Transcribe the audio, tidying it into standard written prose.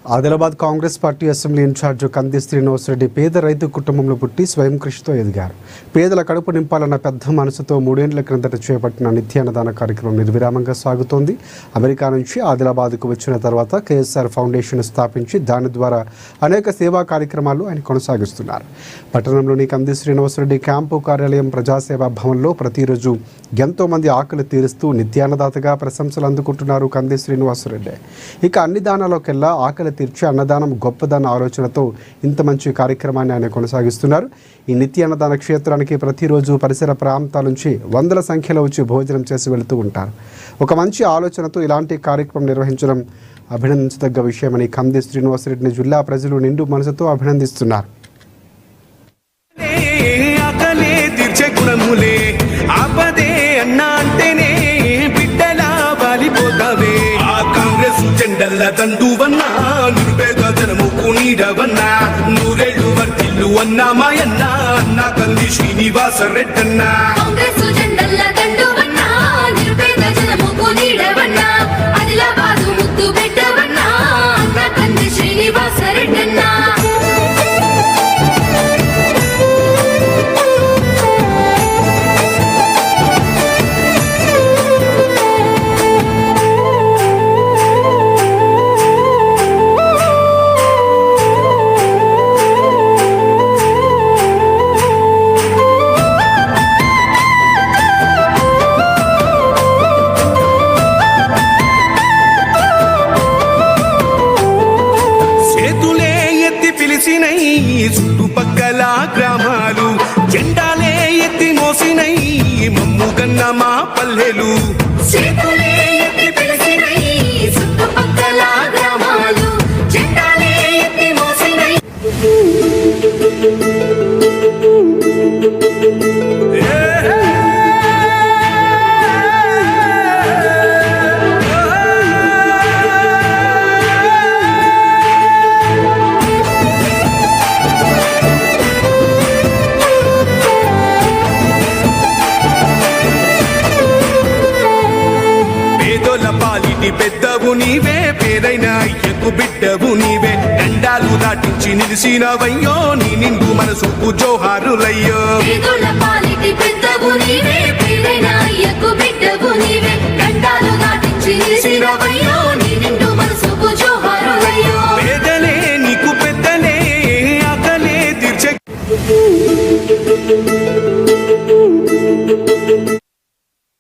Adilabad Congress party assembly incharge Kandi Srinivasa Reddy పేద రైతు కుటుంబంలో పుట్టి స్వయం కృషితో ఎదిగారు. పేదల కడుపు నింపాలన్న పెద్ద మనసుతో 3 ఏళ్ల క్రిందట చేపట్టిన నిత్యాన్నదాన కార్యక్రమం నిర్విరామంగా సాగుతోంది. అమెరికా నుంచి ఆదిలాబాద్కు వచ్చిన తర్వాత కేఎస్ఆర్ ఫౌండేషన్ స్థాపించి దాని ద్వారా అనేక సేవా కార్యక్రమాలు ఆయన కొనసాగిస్తున్నారు. పట్టణంలోని కంది శ్రీనివాసరెడ్డి క్యాంపు కార్యాలయం ప్రజాసేవా భవన్లో ప్రతిరోజు ఎంతో మంది ఆకలి తీరుస్తూ నిత్యాన్నదాతగా ప్రశంసలు అందుకుంటున్నారు కంది శ్రీనివాసరెడ్డి. ఇక అన్ని దానాలకెల్లా ఆకలి తీర్చి అన్నదానం గొప్పదన్న ఆలోచనతో ఇంత మంచి కార్యక్రమాన్ని ఆయన కొనసాగిస్తున్నారు. ఈ నిత్య అన్నదాన క్షేత్రానికి ప్రతిరోజు పరిసర ప్రాంతాల నుంచి వందల సంఖ్యలో వచ్చి భోజనం చేసి వెళుతూ ఉంటారు. ఒక మంచి ఆలోచనతో ఇలాంటి కార్యక్రమం నిర్వహించడం అభినందించదగ్గ విషయమని కంది శ్రీనివాసరెడ్డిని జిల్లా ప్రజలు నిండు మనసుతో అభినందిస్తున్నారు. జెండల్ల దండువన్నా నిరుపేద జనముకు నీడవన్నా నూరేళ్లు వర్తిల్లు అన్నా మాయన్న అన్నా కంది శ్రీనివాసరెడ్డన్నా. కాంగ్రెస్ జెండల్ల దండువన్నా నిరుపేద జనముకు నీడవన్నా ఆదిలాబాదు ముద్దు బిడ్డవన్నా అన్నా కంది శ్రీనివాసరెడ్డన్నా. చుట్టుపక్కల గ్రామాలు జెండాలే ఎత్తి మోసినై మమ్ముగన్న మా పల్లెలు. చుట్టుపక్కల గ్రామాలు జెండాలే ఎత్తి మోసినై పెద్దవు నీవే పేరైన అయ్యకు బిడ్డవు నీవే దండాలు దాటించి నిలిసినవయ్యో నీ నిండు మనసుకు జోహారులయ్యో. పెద్దవు నీవే పేరైన అయ్యకు బిడ్డవు నీవే